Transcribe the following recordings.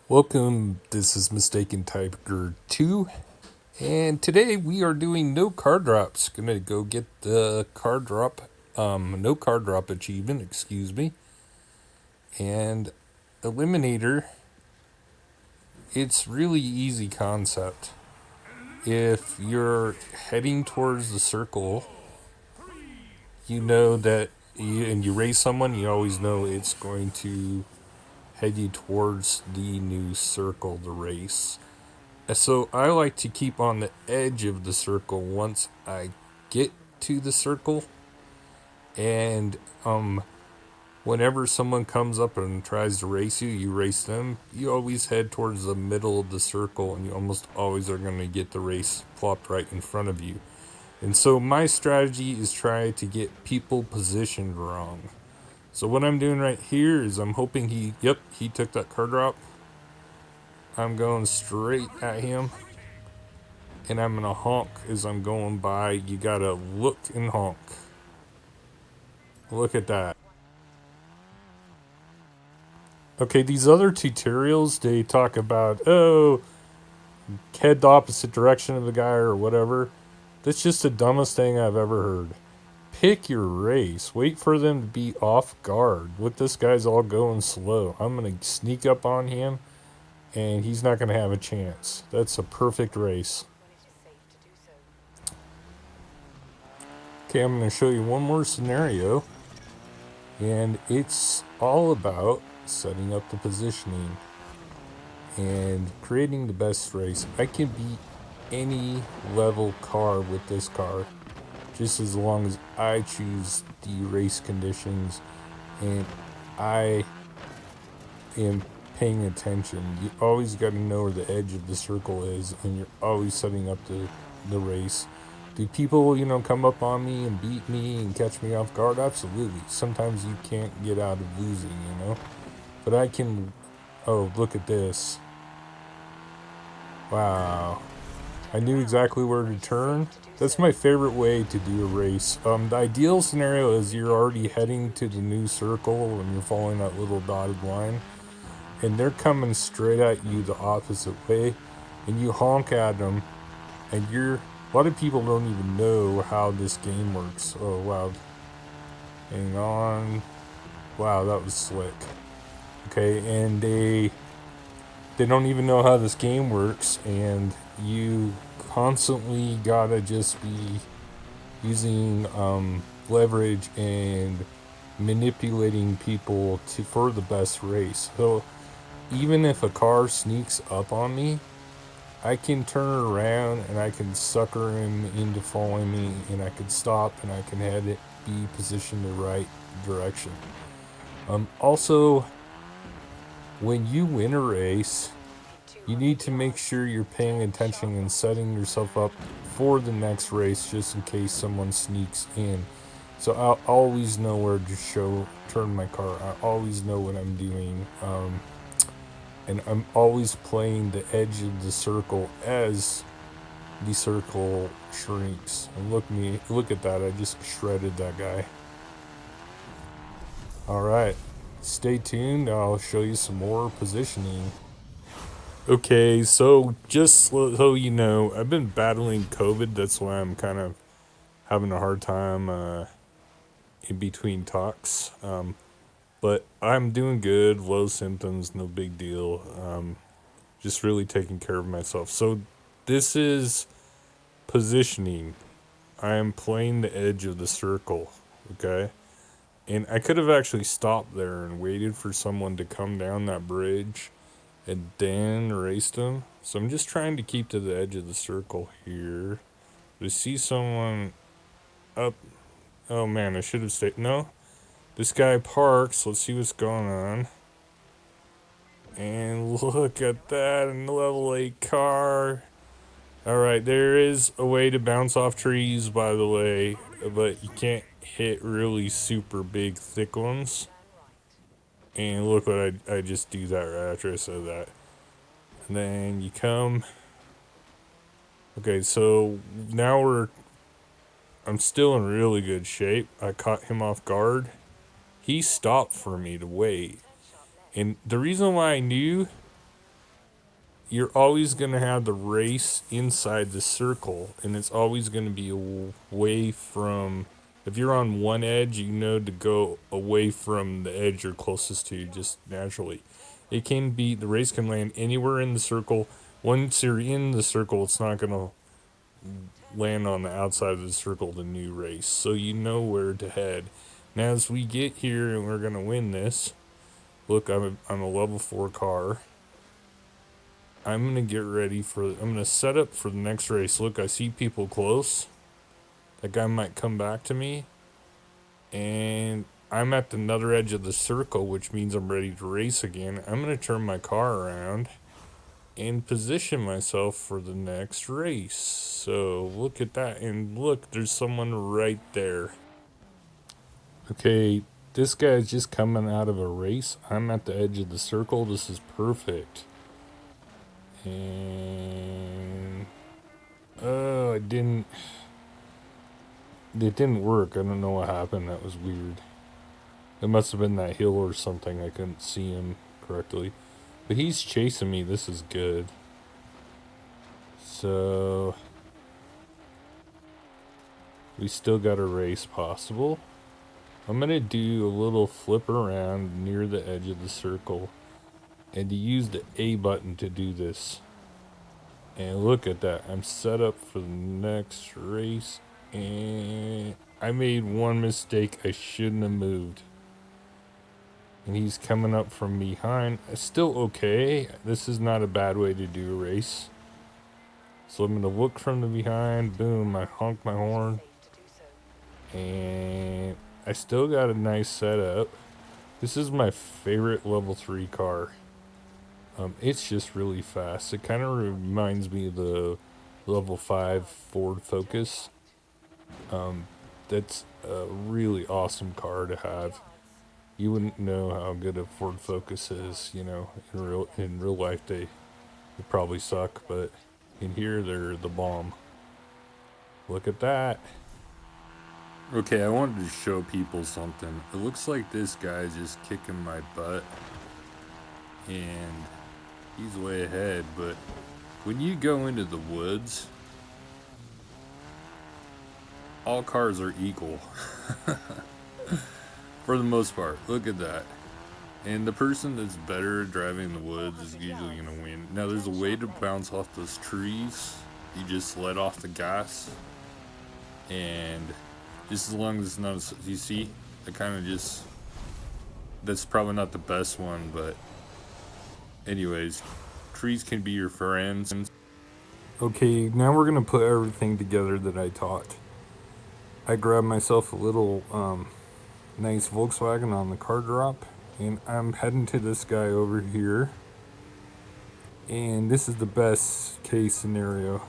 Welcome, this is Mistaken Tiger 2, and today we are doing no card drops. Gonna go get the card drop, no card drop achievement, excuse me. And Eliminator, it's really easy concept. If you're heading towards the circle, you know that and you race someone, you always know it's going to head you towards the new circle, the race. So I like to keep on the edge of the circle once I get to the circle. And whenever someone comes up and tries to race you, you race them. You always head towards the middle of the circle, and you almost always are going to get the race plopped right in front of you. And so my strategy is try to get people positioned wrong. So what I'm doing right here is I'm hoping he took that car drop. I'm going straight at him. And I'm gonna honk as I'm going by. You gotta look and honk. Look at that. Okay, these other tutorials, they talk about, head the opposite direction of the guy or whatever. That's just the dumbest thing I've ever heard. Pick your race. Wait for them to be off guard. Look, this guy's all going slow. I'm gonna sneak up on him, and he's not gonna have a chance. That's a perfect race. Okay, I'm gonna show you one more scenario. And it's all about setting up the positioning and creating the best race. I can beat any level car with this car just as long as I choose the race conditions and I am paying attention. You always got to know where the edge of the circle is, and you're always setting up the race. Do people, come up on me and beat me and catch me off guard? Absolutely. Sometimes you can't get out of losing. But I can. Oh, look at this. Wow. I knew exactly where to turn. That's my favorite way to do a race. The ideal scenario is you're already heading to the new circle and you're following that little dotted line, and they're coming straight at you the opposite way, and you honk at them, and you're. A lot of people don't even know how this game works. Oh wow, hang on. Wow, that was slick. Okay, and they don't even know how this game works, and you constantly gotta just be using leverage and manipulating people for the best race. So even if a car sneaks up on me, I can turn around and I can sucker him into following me, and I can stop and I can have it be positioned the right direction. Also, when you win a race, you need to make sure you're paying attention and setting yourself up for the next race just in case someone sneaks in. So I'll always know where to turn my car. I always know what I'm doing. And I'm always playing the edge of the circle as the circle shrinks. And look at that. I just shredded that guy. All right. Stay tuned. I'll show you some more positioning. Okay, so just so you know, I've been battling COVID. That's why I'm kind of having a hard time in between talks. But I'm doing good. Low symptoms, no big deal. Just really taking care of myself. So this is positioning. I am playing the edge of the circle. Okay. And I could have actually stopped there and waited for someone to come down that bridge and then raced them. So I'm just trying to keep to the edge of the circle here. To see someone up. Oh man, I should have stayed. No. This guy parks. Let's see what's going on. And look at that, in the level 8 car. Alright, there is a way to bounce off trees, by the way, but you can't hit really super big, thick ones. And look what I just do that right after I said that. And then you come. Okay, so now I'm still in really good shape. I caught him off guard. He stopped for me to wait. And the reason why I knew you're always going to have the race inside the circle, and it's always going to be away from. If you're on one edge, you know to go away from the edge you're closest to, just naturally. It can be, the race can land anywhere in the circle. Once you're in the circle, it's not going to land on the outside of the circle, the new race. So you know where to head. Now, as we get here and we're going to win this, look, I'm a level 4 car. I'm going to get ready for, I'm going to set up for the next race. Look, I see people close. That guy might come back to me. And I'm at the other edge of the circle, which means I'm ready to race again. I'm going to turn my car around and position myself for the next race. So look at that. And look, there's someone right there. Okay, this guy's just coming out of a race. I'm at the edge of the circle. This is perfect. And oh, it didn't work. I don't know what happened. That was weird. It must have been that hill or something. I couldn't see him correctly. But he's chasing me. This is good. So we still got a race possible. I'm going to do a little flip around near the edge of the circle. And to use the A button to do this. And look at that. I'm set up for the next race. And I made one mistake. I shouldn't have moved. And he's coming up from behind. It's still okay. This is not a bad way to do a race. So I'm going to look from the behind. Boom. I honk my horn. And I still got a nice setup. This is my favorite level 3 car. It's just really fast. It kind of reminds me of the level 5 Ford Focus. That's a really awesome car to have. You wouldn't know how good a Ford Focus is, you know, in real life they probably suck, but in here they're the bomb. Look at that. Okay, I wanted to show people something. It looks like this guy's just kicking my butt, and he's way ahead, but when you go into the woods, all cars are equal. For the most part. Look at that. And the person that's better at driving the woods is usually going to win. Now, there's a way to bounce off those trees. You just let off the gas. And just as long as it's not, you see, I kind of just, that's probably not the best one, but anyways, trees can be your friends. Okay, now we're going to put everything together that I taught. I grabbed myself a little nice Volkswagen on the car drop, and I'm heading to this guy over here, and this is the best case scenario.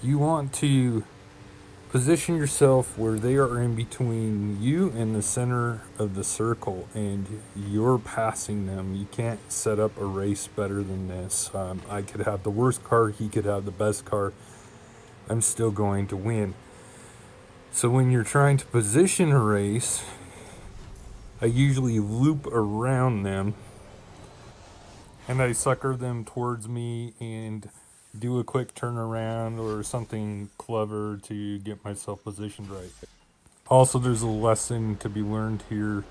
You want to position yourself where they are in between you and the center of the circle, and you're passing them. You can't set up a race better than this. I could have the worst car, he could have the best car. I'm still going to win. So when you're trying to position a race, I usually loop around them and I sucker them towards me and do a quick turnaround or something clever to get myself positioned right. Also, there's a lesson to be learned here.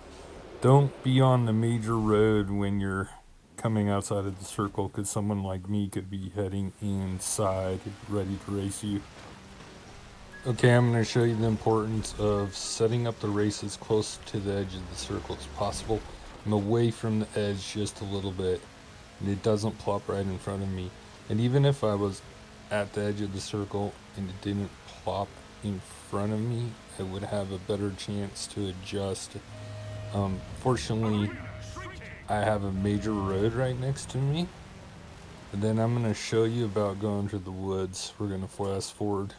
Don't be on the major road when you're coming outside of the circle, because someone like me could be heading inside ready to race you. Okay, I'm going to show you the importance of setting up the race as close to the edge of the circle as possible. I'm away from the edge just a little bit, and it doesn't plop right in front of me. And even if I was at the edge of the circle and it didn't plop in front of me, I would have a better chance to adjust. Fortunately, I have a major road right next to me. And then I'm going to show you about going to the woods. We're going to fast forward.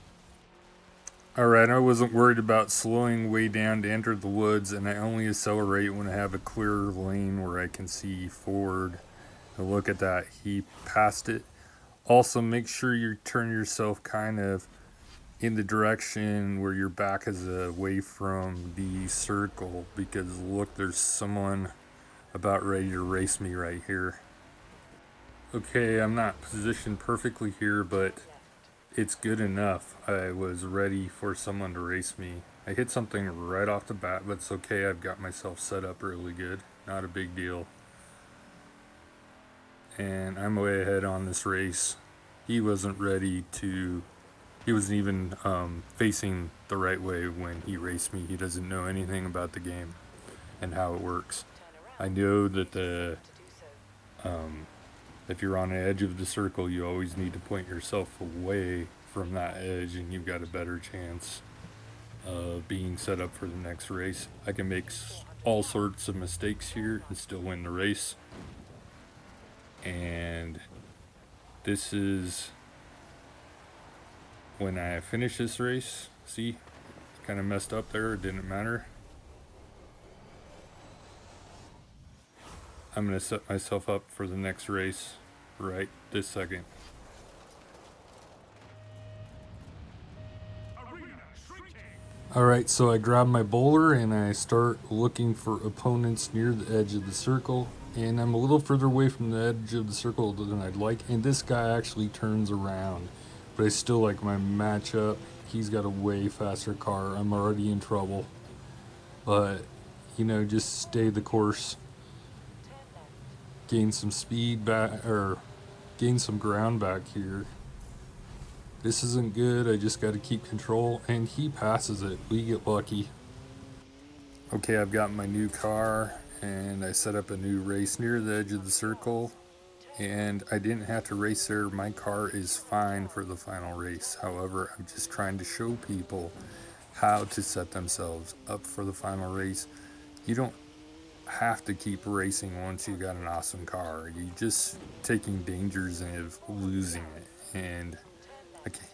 Alright, I wasn't worried about slowing way down to enter the woods, and I only accelerate when I have a clear lane where I can see forward. And look at that, he passed it. Also, make sure you turn yourself kind of in the direction where your back is away from the circle, because look, there's someone about ready to race me right here. Okay, I'm not positioned perfectly here, but it's good enough. I was ready for someone to race me. I hit something right off the bat, but it's okay. I've got myself set up really good. Not a big deal. And I'm way ahead on this race. He wasn't ready to. He wasn't even facing the right way when he raced me. He doesn't know anything about the game and how it works. I know that if you're on the edge of the circle, you always need to point yourself away from that edge, and you've got a better chance of being set up for the next race. I can make all sorts of mistakes here and still win the race. And this is when I finish this race. See, kind of messed up there. It didn't matter. I'm going to set myself up for the next race right this second. Alright, so I grab my bowler and I start looking for opponents near the edge of the circle. And I'm a little further away from the edge of the circle than I'd like. And this guy actually turns around. But I still like my matchup. He's got a way faster car. I'm already in trouble. But, you know, just stay the course. Gain some speed back, or gain some ground back here. This isn't good. I just got to keep control. And he passes it. We get lucky. Okay, I've got my new car and I set up a new race near the edge of the circle, and I didn't have to race there. My car is fine for the final race. However, I'm just trying to show people how to set themselves up for the final race. You don't have to keep racing once you got an awesome car. You're just taking dangers of losing it. And okay.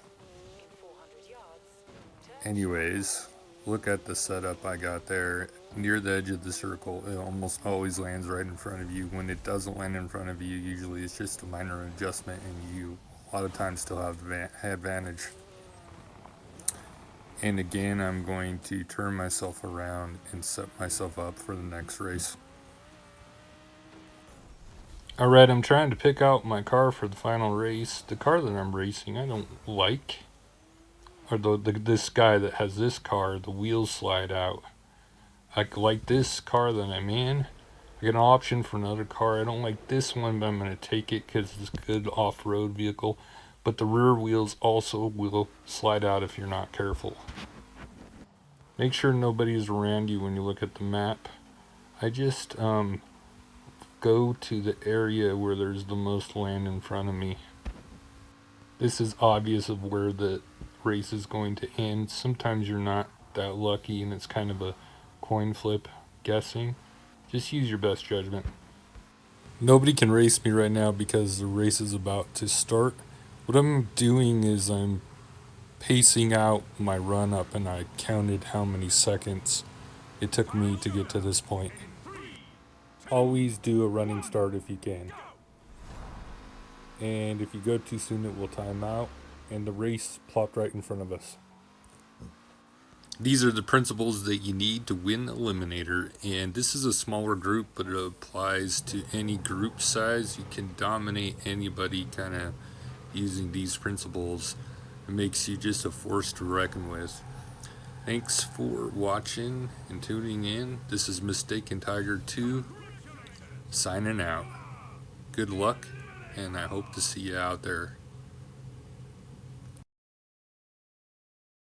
Anyways, look at the setup I got there. Near the edge of the circle, it almost always lands right in front of you. When it doesn't land in front of you, usually it's just a minor adjustment and you a lot of times still have the advantage. And again, I'm going to turn myself around and set myself up for the next race. Alright, I'm trying to pick out my car for the final race. The car that I'm racing I don't like. Or this guy that has this car, the wheels slide out. I like this car that I'm in. I get an option for another car. I don't like this one, but I'm going to take it because it's a good off-road vehicle. But the rear wheels also will slide out if you're not careful. Make sure nobody's around you when you look at the map. I just go to the area where there's the most land in front of me. This is obvious of where the race is going to end. Sometimes you're not that lucky and it's kind of a coin flip guessing. Just use your best judgment. Nobody can race me right now because the race is about to start. What I'm doing is I'm pacing out my run up, and I counted how many seconds it took me to get to this point. Always do a running start if you can. And if you go too soon, it will time out, and the race plopped right in front of us. These are the principles that you need to win Eliminator, and this is a smaller group, but it applies to any group size. You can dominate anybody kind of using these principles. It makes you just a force to reckon with. Thanks for watching and tuning in. This is Mistaken Tiger 2 signing out. Good luck, and I hope to see you out there.